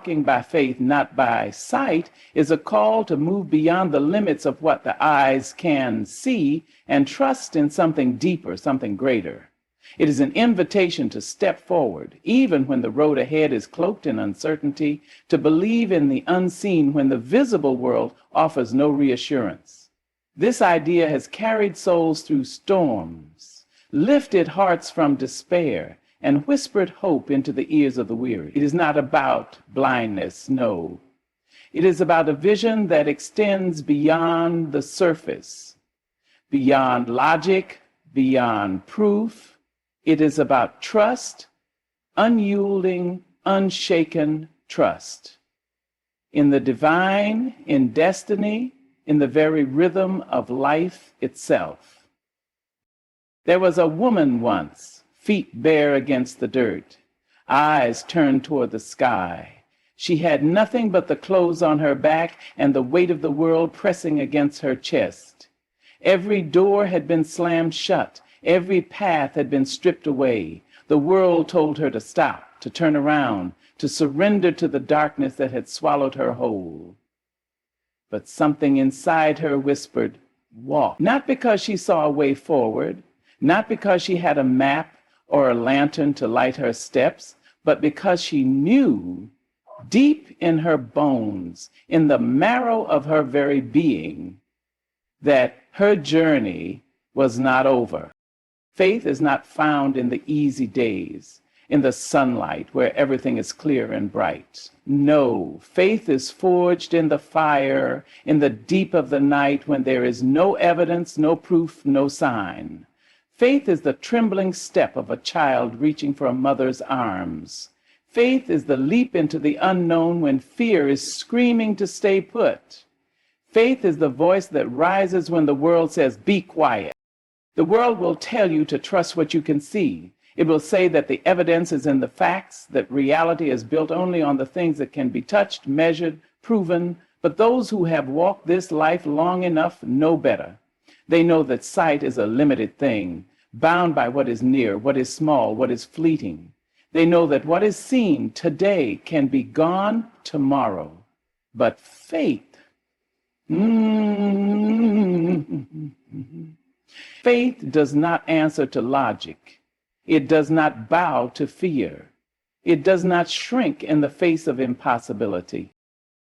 walking by faith, not by sight, is a call to move beyond the limits of what the eyes can see and trust in something deeper, something greater. It is an invitation to step forward, even when the road ahead is cloaked in uncertainty, to believe in the unseen when the visible world offers no reassurance. This idea has carried souls through storms, lifted hearts from despair, and whispered hope into the ears of the weary. It is not about blindness, no. It is about a vision that extends beyond the surface, beyond logic, beyond proof. It is about trust, unyielding, unshaken trust in the divine, in destiny, in the very rhythm of life itself. There was a woman once, feet bare against the dirt, eyes turned toward the sky. She had nothing but the clothes on her back and the weight of the world pressing against her chest. Every door had been slammed shut. Every path had been stripped away. The world told her to stop, to turn around, to surrender to the darkness that had swallowed her whole. But something inside her whispered, walk. Not because she saw a way forward, not because she had a map or a lantern to light her steps, but because she knew deep in her bones, in the marrow of her very being, that her journey was not over. Faith is not found in the easy days, in the sunlight where everything is clear and bright. No, faith is forged in the fire, in the deep of the night when there is no evidence, no proof, no sign. Faith is the trembling step of a child reaching for a mother's arms. Faith is the leap into the unknown when fear is screaming to stay put. Faith is the voice that rises when the world says, be quiet. The world will tell you to trust what you can see. It will say that the evidence is in the facts, that reality is built only on the things that can be touched, measured, proven. But those who have walked this life long enough know better. They know that sight is a limited thing, bound by what is near, what is small, what is fleeting. They know that what is seen today can be gone tomorrow. But faith, faith does not answer to logic. It does not bow to fear. It does not shrink in the face of impossibility.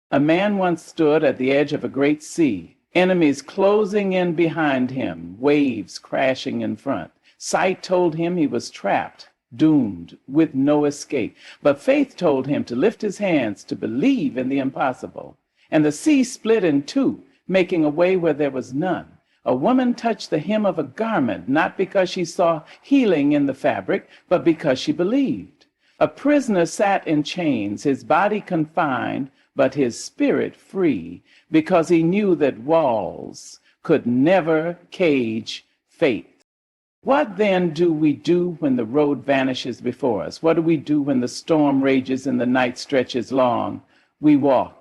A man once stood at the edge of a great sea, enemies closing in behind him, waves crashing in front. Sight told him he was trapped, doomed, with no escape. But faith told him to lift his hands, to believe in the impossible. And the sea split in two, making a way where there was none. A woman touched the hem of a garment, not because she saw healing in the fabric, but because she believed. A prisoner sat in chains, his body confined, but his spirit free, because he knew that walls could never cage faith. What then do we do when the road vanishes before us? What do we do when the storm rages and the night stretches long? We walk.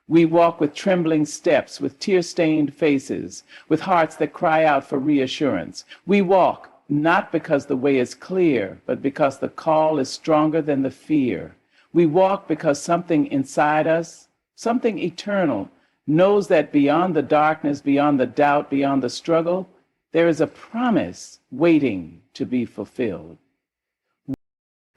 We walk with trembling steps, with tear-stained faces, with hearts that cry out for reassurance. We walk not because the way is clear, but because the call is stronger than the fear. We walk because something inside us, something eternal, knows that beyond the darkness, beyond the doubt, beyond the struggle, there is a promise waiting to be fulfilled.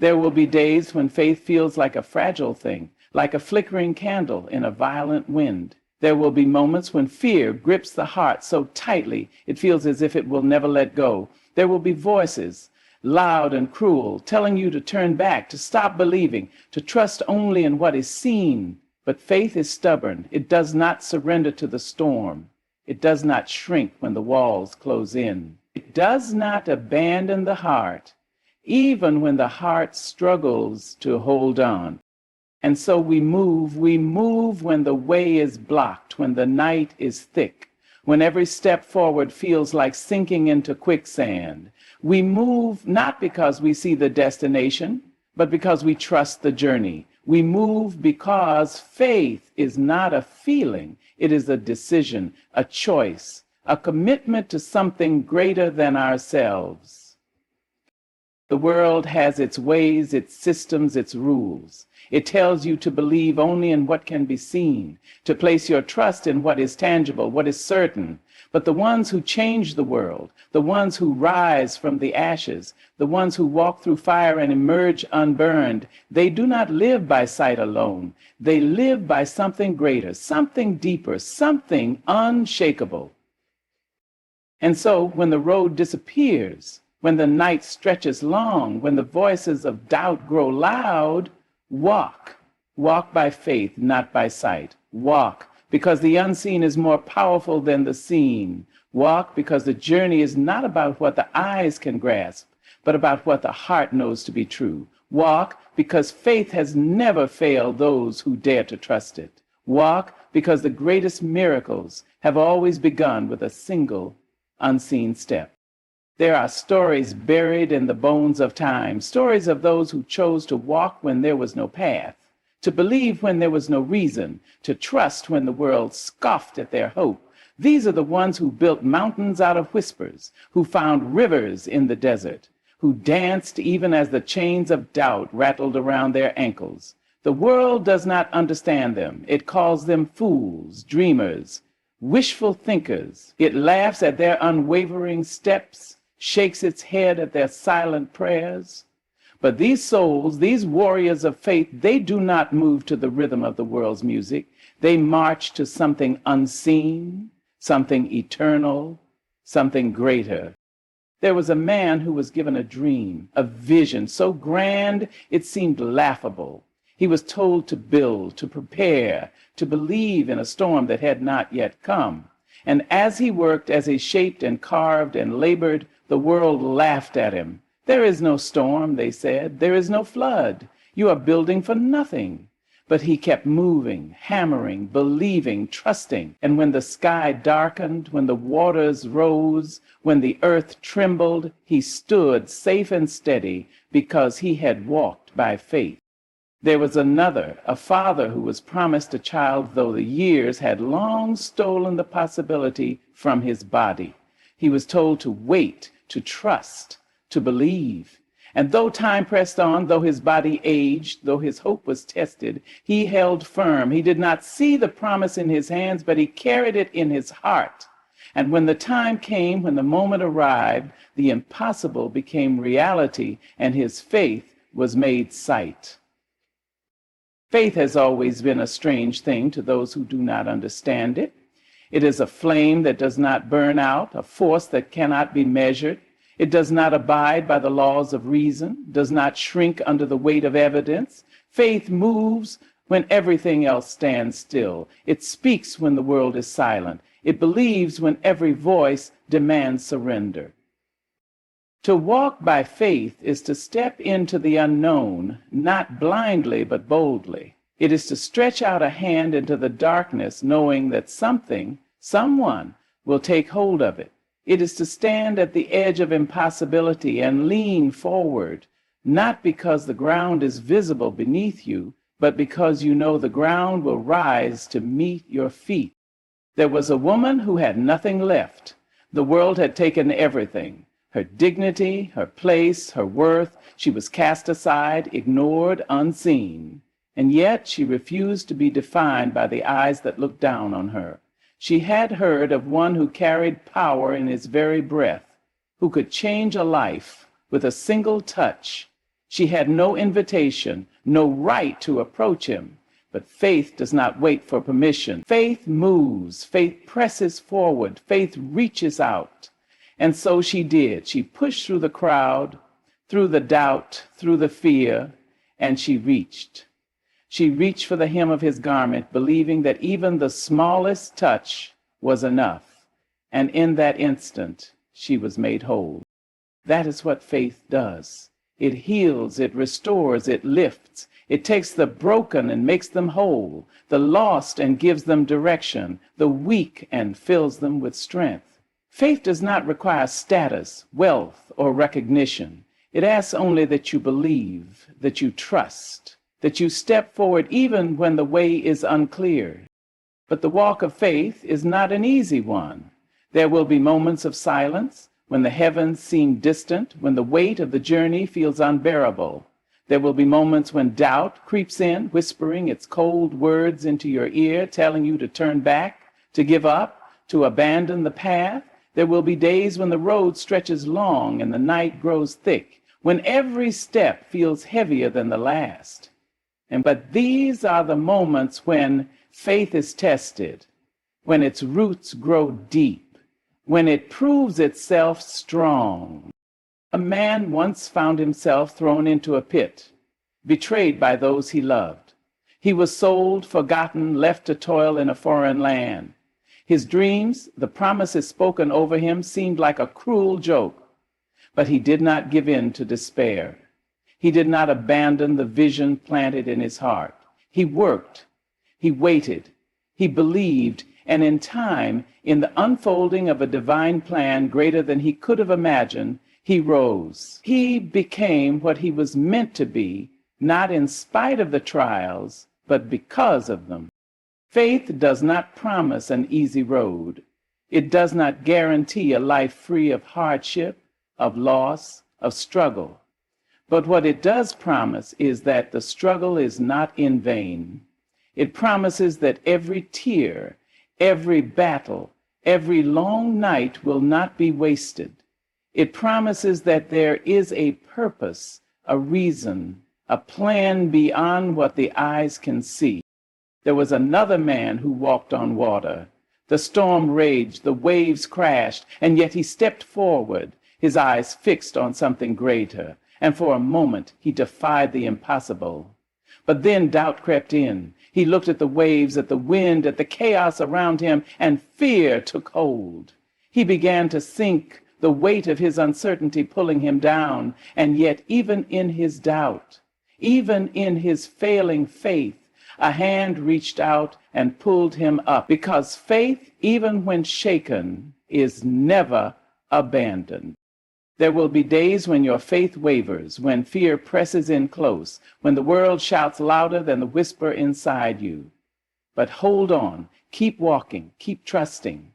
There will be days when faith feels like a fragile thing, like a flickering candle in a violent wind. There will be moments when fear grips the heart so tightly it feels as if it will never let go. There will be voices, loud and cruel, telling you to turn back, to stop believing, to trust only in what is seen. But faith is stubborn. It does not surrender to the storm. It does not shrink when the walls close in. It does not abandon the heart, even when the heart struggles to hold on. And so we move when the way is blocked, when the night is thick, when every step forward feels like sinking into quicksand. We move not because we see the destination, but because we trust the journey. We move because faith is not a feeling. It is a decision, a choice, a commitment to something greater than ourselves. The world has its ways, its systems, its rules. It tells you to believe only in what can be seen, to place your trust in what is tangible, what is certain. But the ones who change the world, the ones who rise from the ashes, the ones who walk through fire and emerge unburned, they do not live by sight alone. They live by something greater, something deeper, something unshakable. And so when the road disappears, when the night stretches long, when the voices of doubt grow loud, walk. Walk by faith, not by sight. Walk, because the unseen is more powerful than the seen. Walk, because the journey is not about what the eyes can grasp, but about what the heart knows to be true. Walk, because faith has never failed those who dare to trust it. Walk, because the greatest miracles have always begun with a single unseen step. There are stories buried in the bones of time, stories of those who chose to walk when there was no path, to believe when there was no reason, to trust when the world scoffed at their hope. These are the ones who built mountains out of whispers, who found rivers in the desert, who danced even as the chains of doubt rattled around their ankles. The world does not understand them. It calls them fools, dreamers, wishful thinkers. It laughs at their unwavering steps, shakes its head at their silent prayers. But these souls, these warriors of faith, they do not move to the rhythm of the world's music. They march to something unseen, something eternal, something greater. There was a man who was given a dream, a vision so grand it seemed laughable. He was told to build, to prepare, to believe in a storm that had not yet come. And as he worked, as he shaped and carved and labored, the world laughed at him. There is no storm, they said. There is no flood. You are building for nothing. But he kept moving, hammering, believing, trusting. And when the sky darkened, when the waters rose, when the earth trembled, he stood safe and steady because he had walked by faith. There was another, a father who was promised a child, though the years had long stolen the possibility from his body. He was told to wait, to trust, to believe. And though time pressed on, though his body aged, though his hope was tested, he held firm. He did not see the promise in his hands, but he carried it in his heart. And when the time came, when the moment arrived, the impossible became reality, and his faith was made sight. Faith has always been a strange thing to those who do not understand it. It is a flame that does not burn out, a force that cannot be measured. It does not abide by the laws of reason, does not shrink under the weight of evidence. Faith moves when everything else stands still. It speaks when the world is silent. It believes when every voice demands surrender. To walk by faith is to step into the unknown, not blindly but boldly. It is to stretch out a hand into the darkness, knowing that something, someone, will take hold of it. It is to stand at the edge of impossibility and lean forward, not because the ground is visible beneath you, but because you know the ground will rise to meet your feet. There was a woman who had nothing left. The world had taken everything. Her dignity, her place, her worth. She was cast aside, ignored, unseen. And yet she refused to be defined by the eyes that looked down on her. She had heard of one who carried power in his very breath, who could change a life with a single touch. She had no invitation, no right to approach him. But faith does not wait for permission. Faith moves, faith presses forward, faith reaches out. And so she did. She pushed through the crowd, through the doubt, through the fear, and she reached. She reached for the hem of his garment, believing that even the smallest touch was enough. And in that instant, she was made whole. That is what faith does. It heals, it restores, it lifts. It takes the broken and makes them whole, the lost and gives them direction, the weak and fills them with strength. Faith does not require status, wealth, or recognition. It asks only that you believe, that you trust, that you step forward even when the way is unclear. But the walk of faith is not an easy one. There will be moments of silence, when the heavens seem distant, when the weight of the journey feels unbearable. There will be moments when doubt creeps in, whispering its cold words into your ear, telling you to turn back, to give up, to abandon the path. There will be days when the road stretches long and the night grows thick, when every step feels heavier than the last. But these are the moments when faith is tested, when its roots grow deep, when it proves itself strong. A man once found himself thrown into a pit, betrayed by those he loved. He was sold, forgotten, left to toil in a foreign land. His dreams, the promises spoken over him, seemed like a cruel joke. But he did not give in to despair. He did not abandon the vision planted in his heart. He worked, he waited, he believed, and in time, in the unfolding of a divine plan greater than he could have imagined, he rose. He became what he was meant to be, not in spite of the trials, but because of them. Faith does not promise an easy road. It does not guarantee a life free of hardship, of loss, of struggle. But what it does promise is that the struggle is not in vain. It promises that every tear, every battle, every long night will not be wasted. It promises that there is a purpose, a reason, a plan beyond what the eyes can see. There was another man who walked on water. The storm raged, the waves crashed, and yet he stepped forward, his eyes fixed on something greater. And for a moment he defied the impossible. But then doubt crept in. He looked at the waves, at the wind, at the chaos around him, and fear took hold. He began to sink, the weight of his uncertainty pulling him down. And yet even in his doubt, even in his failing faith, a hand reached out and pulled him up, because faith, even when shaken, is never abandoned. There will be days when your faith wavers, when fear presses in close, when the world shouts louder than the whisper inside you. But hold on, keep walking, keep trusting,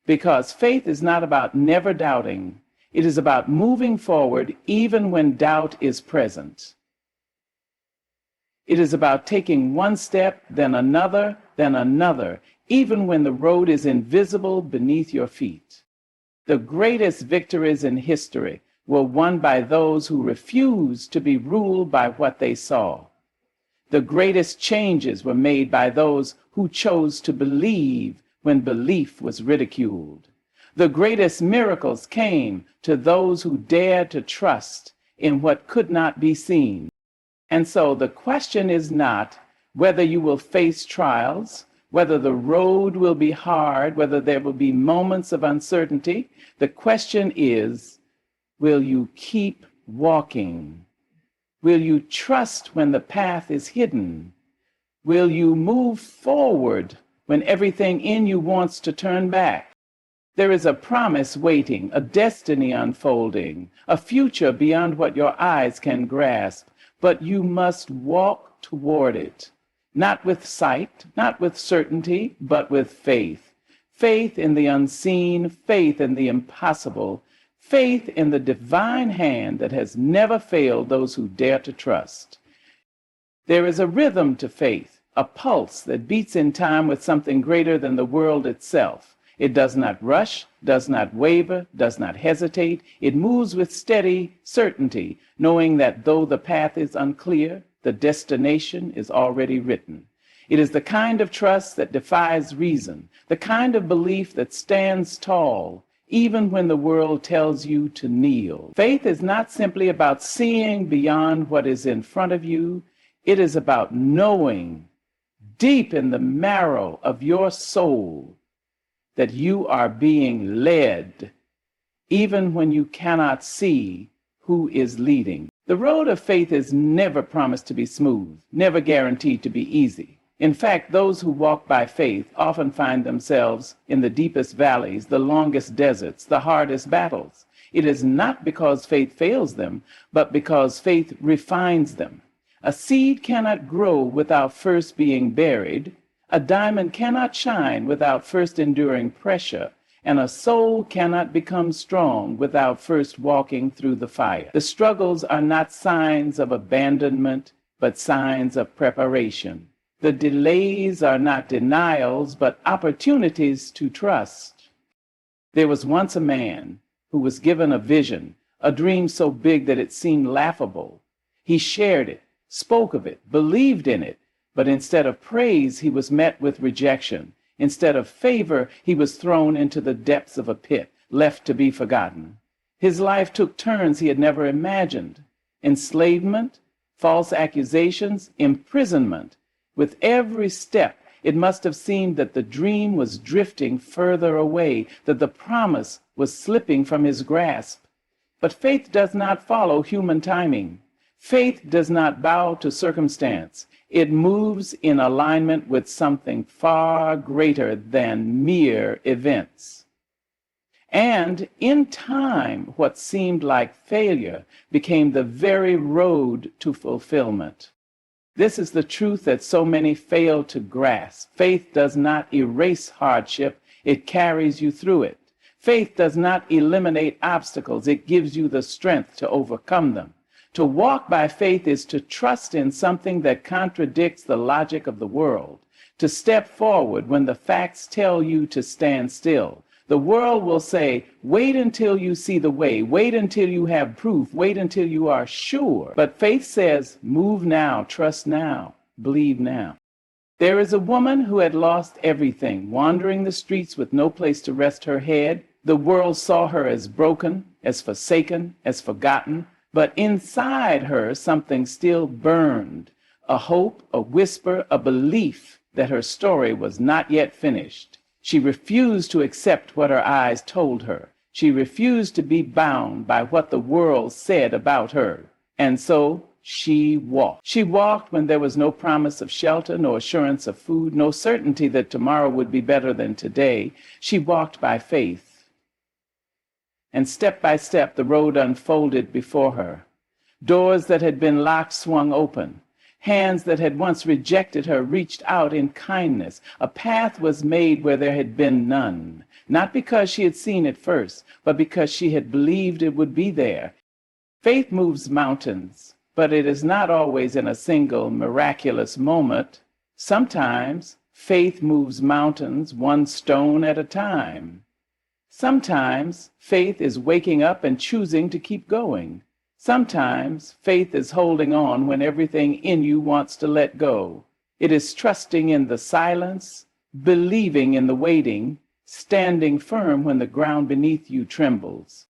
because faith is not about never doubting. It is about moving forward even when doubt is present. It is about taking one step, then another, even when the road is invisible beneath your feet. The greatest victories in history were won by those who refused to be ruled by what they saw. The greatest changes were made by those who chose to believe when belief was ridiculed. The greatest miracles came to those who dared to trust in what could not be seen. And so the question is not whether you will face trials, whether the road will be hard, whether there will be moments of uncertainty. The question is, will you keep walking? Will you trust when the path is hidden? Will you move forward when everything in you wants to turn back? There is a promise waiting, a destiny unfolding, a future beyond what your eyes can grasp, but you must walk toward it. Not with sight, not with certainty, but with faith. Faith in the unseen, faith in the impossible, faith in the divine hand that has never failed those who dare to trust. There is a rhythm to faith, a pulse that beats in time with something greater than the world itself. It does not rush, does not waver, does not hesitate. It moves with steady certainty, knowing that though the path is unclear, the destination is already written. It is the kind of trust that defies reason, the kind of belief that stands tall, even when the world tells you to kneel. Faith is not simply about seeing beyond what is in front of you. It is about knowing deep in the marrow of your soul that you are being led, even when you cannot see who is leading. The road of faith is never promised to be smooth, never guaranteed to be easy. In fact, those who walk by faith often find themselves in the deepest valleys, the longest deserts, the hardest battles. It is not because faith fails them, but because faith refines them. A seed cannot grow without first being buried. A diamond cannot shine without first enduring pressure. And a soul cannot become strong without first walking through the fire. The struggles are not signs of abandonment, but signs of preparation. The delays are not denials, but opportunities to trust. There was once a man who was given a vision, a dream so big that it seemed laughable. He shared it, spoke of it, believed in it, but instead of praise, he was met with rejection. Instead of favor, he was thrown into the depths of a pit, left to be forgotten. His life took turns he had never imagined. Enslavement, false accusations, imprisonment. With every step, it must have seemed that the dream was drifting further away, that the promise was slipping from his grasp. But faith does not follow human timing. Faith does not bow to circumstance. It moves in alignment with something far greater than mere events. And in time, what seemed like failure became the very road to fulfillment. This is the truth that so many fail to grasp. Faith does not erase hardship, it carries you through it. Faith does not eliminate obstacles, it gives you the strength to overcome them. To walk by faith is to trust in something that contradicts the logic of the world, to step forward when the facts tell you to stand still. The world will say, wait until you see the way, wait until you have proof, wait until you are sure. But faith says, move now, trust now, believe now. There is a woman who had lost everything, wandering the streets with no place to rest her head. The world saw her as broken, as forsaken, as forgotten. But inside her, something still burned, a hope, a whisper, a belief that her story was not yet finished. She refused to accept what her eyes told her. She refused to be bound by what the world said about her. And so she walked. She walked when there was no promise of shelter, no assurance of food, no certainty that tomorrow would be better than today. She walked by faith. And step by step, the road unfolded before her. Doors that had been locked swung open. Hands that had once rejected her reached out in kindness. A path was made where there had been none, not because she had seen it first, but because she had believed it would be there. Faith moves mountains, but it is not always in a single miraculous moment. Sometimes faith moves mountains one stone at a time. Sometimes faith is waking up and choosing to keep going. Sometimes faith is holding on when everything in you wants to let go. It is trusting in the silence, believing in the waiting, standing firm when the ground beneath you trembles.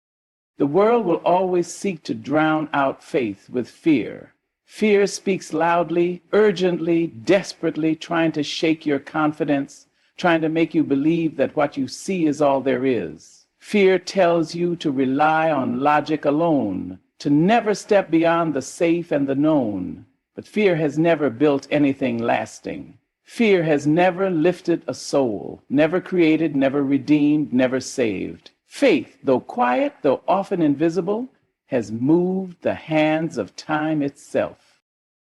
The world will always seek to drown out faith with fear. Fear speaks loudly, urgently, desperately, trying to shake your confidence, trying to make you believe that what you see is all there is. Fear tells you to rely on logic alone, to never step beyond the safe and the known. But fear has never built anything lasting. Fear has never lifted a soul, never created, never redeemed, never saved. Faith, though quiet, though often invisible, has moved the hands of time itself.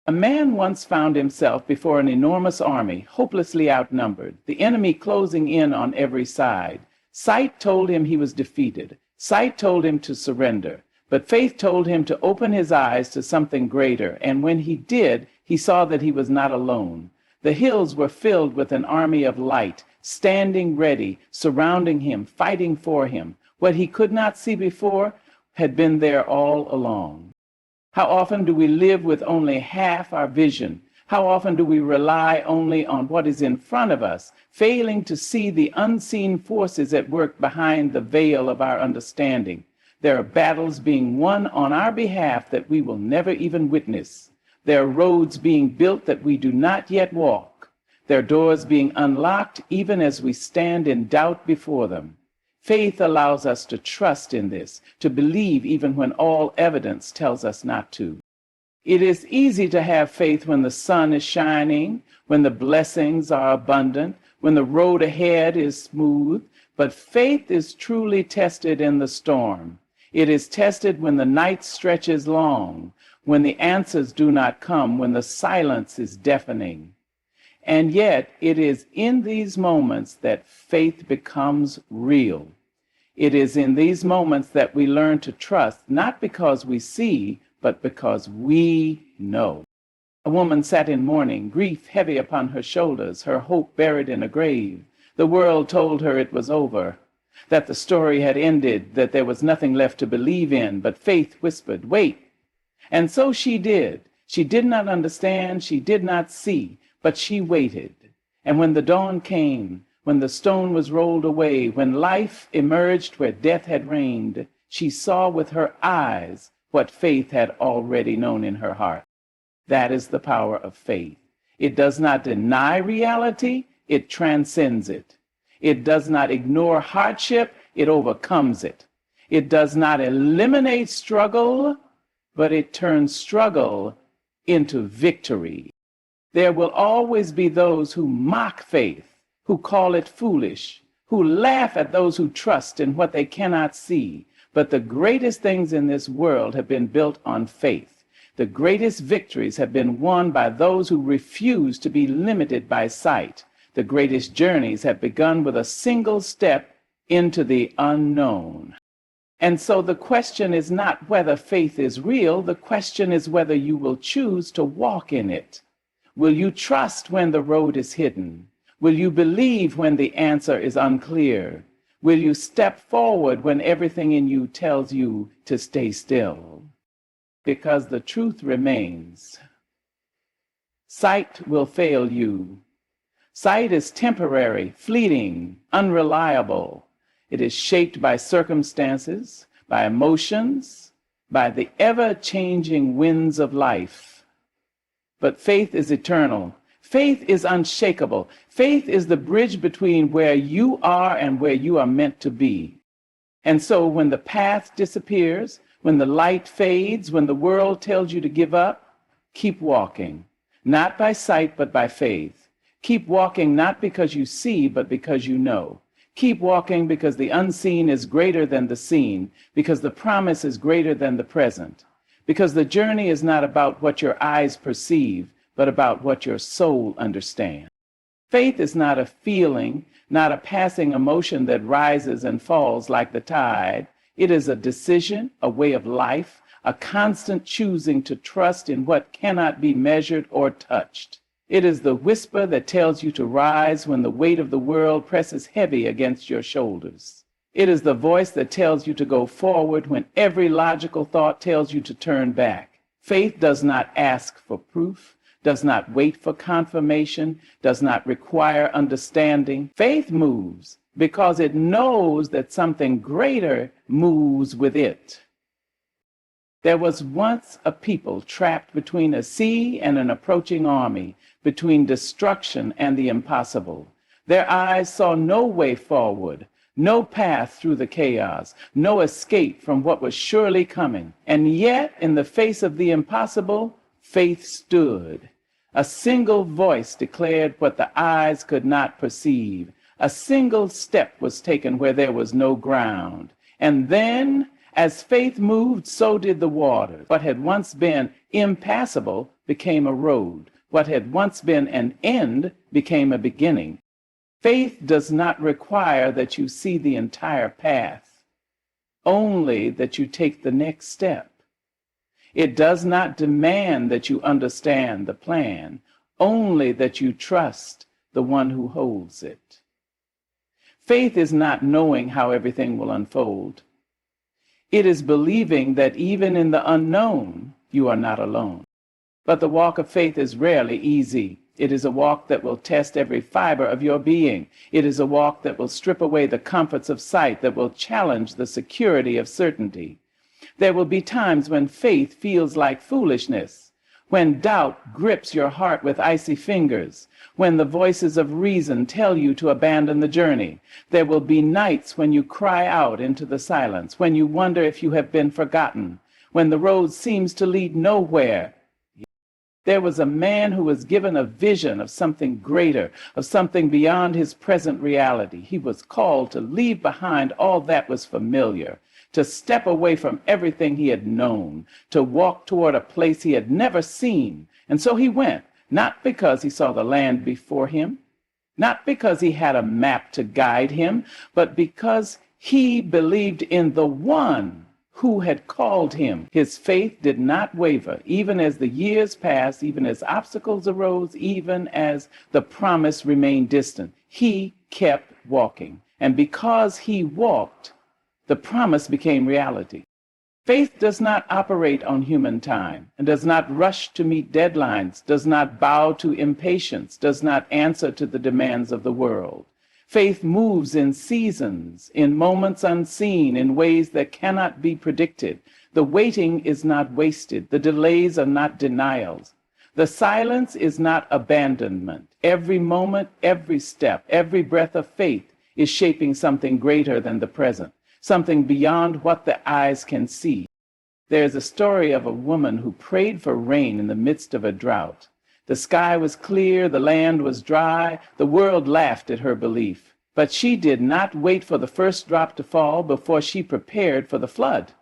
A man once found himself before an enormous army, hopelessly outnumbered, the enemy closing in on every side. Sight told him he was defeated. Sight told him to surrender. But faith told him to open his eyes to something greater, and when he did, he saw that he was not alone. The hills were filled with an army of light, standing ready, surrounding him, fighting for him. What he could not see before had been there all along. How often do we live with only half our vision? How often do we rely only on what is in front of us, failing to see the unseen forces at work behind the veil of our understanding? There are battles being won on our behalf that we will never even witness. There are roads being built that we do not yet walk. There are doors being unlocked even as we stand in doubt before them. Faith allows us to trust in this, to believe even when all evidence tells us not to. It is easy to have faith when the sun is shining, when the blessings are abundant, when the road ahead is smooth, but faith is truly tested in the storm. It is tested when the night stretches long, when the answers do not come, when the silence is deafening. And yet, it is in these moments that faith becomes real. It is in these moments that we learn to trust, not because we see, but because we know. A woman sat in mourning, grief heavy upon her shoulders, her hope buried in a grave. The world told her it was over, that the story had ended, that there was nothing left to believe in, but faith whispered, "Wait." And so she did. She did not understand, she did not see, but she waited. And when the dawn came, when the stone was rolled away, when life emerged where death had reigned, she saw with her eyes what faith had already known in her heart. That is the power of faith. It does not deny reality, it transcends it. It does not ignore hardship, it overcomes it. It does not eliminate struggle, but it turns struggle into victory. There will always be those who mock faith, who call it foolish, who laugh at those who trust in what they cannot see. But the greatest things in this world have been built on faith. The greatest victories have been won by those who refuse to be limited by sight. The greatest journeys have begun with a single step into the unknown. And so the question is not whether faith is real, the question is whether you will choose to walk in it. Will you trust when the road is hidden? Will you believe when the answer is unclear? Will you step forward when everything in you tells you to stay still? Because the truth remains. Sight will fail you. Sight is temporary, fleeting, unreliable. It is shaped by circumstances, by emotions, by the ever-changing winds of life. But faith is eternal. Faith is unshakable. Faith is the bridge between where you are and where you are meant to be. And so when the path disappears, when the light fades, when the world tells you to give up, keep walking, not by sight, but by faith. Keep walking not because you see, but because you know. Keep walking because the unseen is greater than the seen, because the promise is greater than the present, because the journey is not about what your eyes perceive, but about what your soul understands. Faith is not a feeling, not a passing emotion that rises and falls like the tide. It is a decision, a way of life, a constant choosing to trust in what cannot be measured or touched. It is the whisper that tells you to rise when the weight of the world presses heavy against your shoulders. It is the voice that tells you to go forward when every logical thought tells you to turn back. Faith does not ask for proof, does not wait for confirmation, does not require understanding. Faith moves because it knows that something greater moves with it. There was once a people trapped between a sea and an approaching army, between destruction and the impossible. Their eyes saw no way forward, no path through the chaos, no escape from what was surely coming. And yet, in the face of the impossible, faith stood. A single voice declared what the eyes could not perceive. A single step was taken where there was no ground. And then, as faith moved, so did the water. What had once been impassable became a road. What had once been an end became a beginning. Faith does not require that you see the entire path, only that you take the next step. It does not demand that you understand the plan, only that you trust the one who holds it. Faith is not knowing how everything will unfold. It is believing that even in the unknown, you are not alone. But the walk of faith is rarely easy. It is a walk that will test every fiber of your being. It is a walk that will strip away the comforts of sight, that will challenge the security of certainty. There will be times when faith feels like foolishness, when doubt grips your heart with icy fingers, when the voices of reason tell you to abandon the journey. There will be nights when you cry out into the silence, when you wonder if you have been forgotten, when the road seems to lead nowhere. There was a man who was given a vision of something greater, of something beyond his present reality. He was called to leave behind all that was familiar, to step away from everything he had known, to walk toward a place he had never seen. And so he went, not because he saw the land before him, not because he had a map to guide him, but because he believed in the one who had called him. His faith did not waver, even as the years passed, even as obstacles arose, even as the promise remained distant. He kept walking. And because he walked, the promise became reality. Faith does not operate on human time and does not rush to meet deadlines, does not bow to impatience, does not answer to the demands of the world. Faith moves in seasons, in moments unseen, in ways that cannot be predicted. The waiting is not wasted. The delays are not denials. The silence is not abandonment. Every moment, every step, every breath of faith is shaping something greater than the present, something beyond what the eyes can see. There is a story of a woman who prayed for rain in the midst of a drought. The sky was clear, the land was dry, the world laughed at her belief. But she did not wait for the first drop to fall before she prepared for the flood.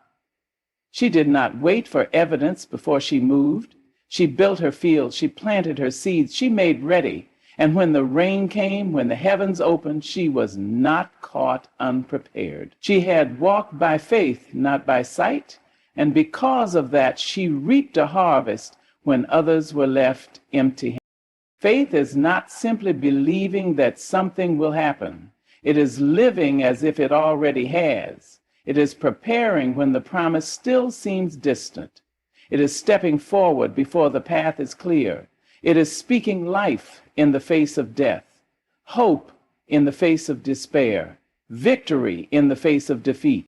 She did not wait for evidence before she moved. She built her fields, she planted her seeds, she made ready. And when the rain came, when the heavens opened, she was not caught unprepared. She had walked by faith, not by sight, and because of that, she reaped a harvest when others were left empty. Faith is not simply believing that something will happen. It is living as if it already has. It is preparing when the promise still seems distant. It is stepping forward before the path is clear. It is speaking life in the face of death, hope in the face of despair, victory in the face of defeat.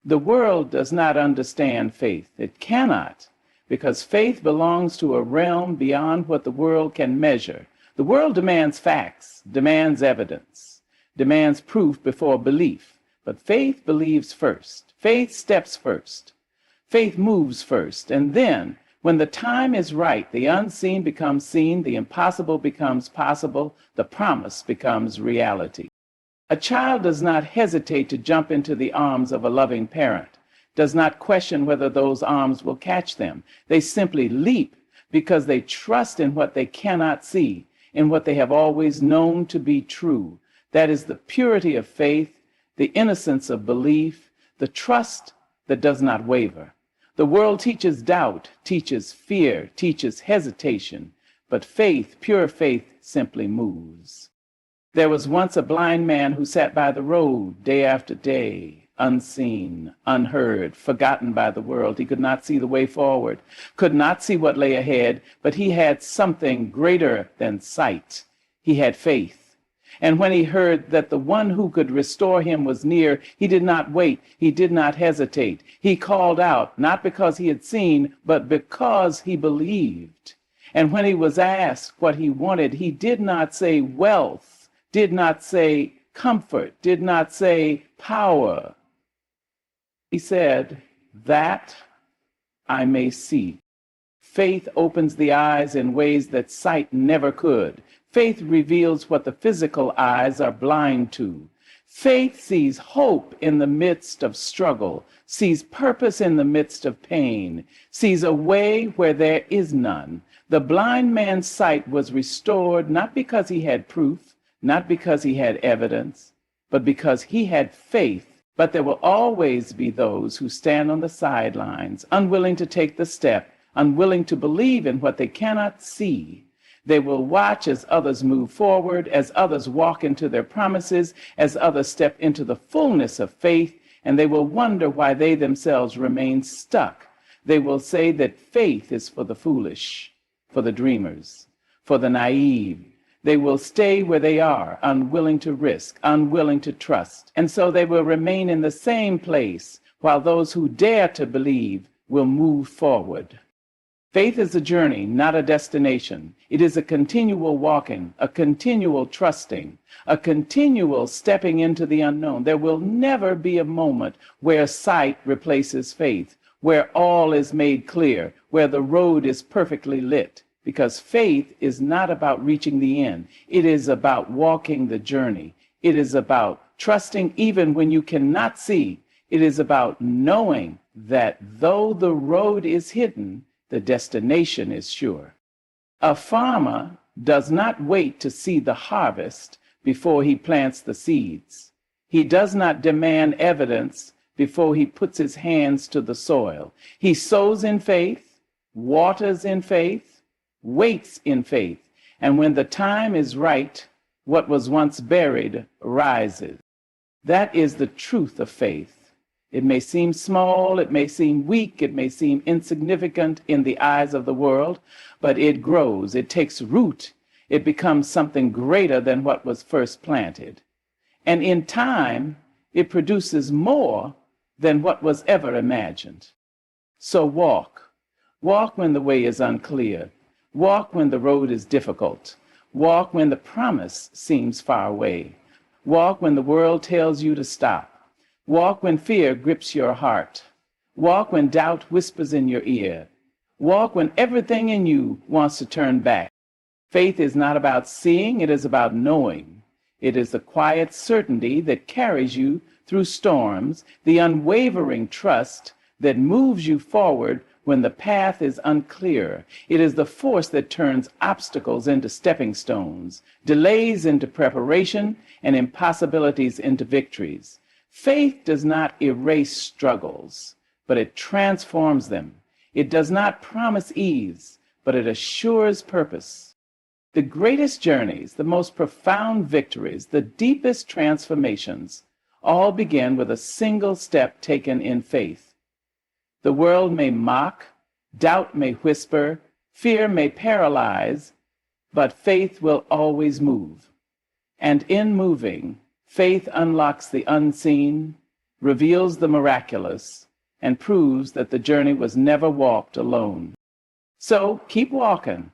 The world does not understand faith. It cannot, because faith belongs to a realm beyond what the world can measure. The world demands facts, demands evidence, demands proof before belief. But faith believes first. Faith steps first. Faith moves first. And then, when the time is right, the unseen becomes seen, the impossible becomes possible, the promise becomes reality. A child does not hesitate to jump into the arms of a loving parent, does not question whether those arms will catch them. They simply leap because they trust in what they cannot see, in what they have always known to be true. That is the purity of faith, the innocence of belief, the trust that does not waver. The world teaches doubt, teaches fear, teaches hesitation, but faith, pure faith, simply moves. There was once a blind man who sat by the road day after day, unseen, unheard, forgotten by the world. He could not see the way forward, could not see what lay ahead, but he had something greater than sight. He had faith. And when he heard that the one who could restore him was near, he did not wait, he did not hesitate. He called out, not because he had seen, but because he believed. And when he was asked what he wanted, he did not say wealth, did not say comfort, did not say power. He said, that I may see. Faith opens the eyes in ways that sight never could. Faith reveals what the physical eyes are blind to. Faith sees hope in the midst of struggle, sees purpose in the midst of pain, sees a way where there is none. The blind man's sight was restored not because he had proof, not because he had evidence, but because he had faith. But there will always be those who stand on the sidelines, unwilling to take the step, unwilling to believe in what they cannot see. They will watch as others move forward, as others walk into their promises, as others step into the fullness of faith, and they will wonder why they themselves remain stuck. They will say that faith is for the foolish, for the dreamers, for the naive. They will stay where they are, unwilling to risk, unwilling to trust. And so they will remain in the same place, while those who dare to believe will move forward. Faith is a journey, not a destination. It is a continual walking, a continual trusting, a continual stepping into the unknown. There will never be a moment where sight replaces faith, where all is made clear, where the road is perfectly lit. Because faith is not about reaching the end. It is about walking the journey. It is about trusting even when you cannot see. It is about knowing that though the road is hidden, the destination is sure. A farmer does not wait to see the harvest before he plants the seeds. He does not demand evidence before he puts his hands to the soil. He sows in faith, waters in faith, waits in faith, and when the time is right, what was once buried rises. That is the truth of faith. It may seem small, it may seem weak, it may seem insignificant in the eyes of the world, but it grows, it takes root, it becomes something greater than what was first planted. And in time, it produces more than what was ever imagined. So walk. Walk when the way is unclear. Walk when the road is difficult. Walk when the promise seems far away. Walk when the world tells you to stop. Walk when fear grips your heart. Walk when doubt whispers in your ear. Walk when everything in you wants to turn back. Faith is not about seeing, it is about knowing. It is the quiet certainty that carries you through storms, the unwavering trust that moves you forward when the path is unclear. It is the force that turns obstacles into stepping stones, delays into preparation, and impossibilities into victories. Faith does not erase struggles, but it transforms them. It does not promise ease, but it assures purpose. The greatest journeys, the most profound victories, the deepest transformations all begin with a single step taken in faith. The world may mock, doubt may whisper, fear may paralyze, but faith will always move. And in moving, faith unlocks the unseen, reveals the miraculous, and proves that the journey was never walked alone. So keep walking,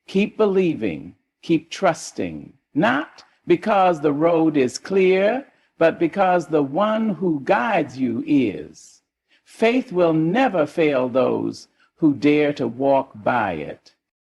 keep believing, keep trusting, not because the road is clear, but because the one who guides you is. Faith will never fail those who dare to walk by it.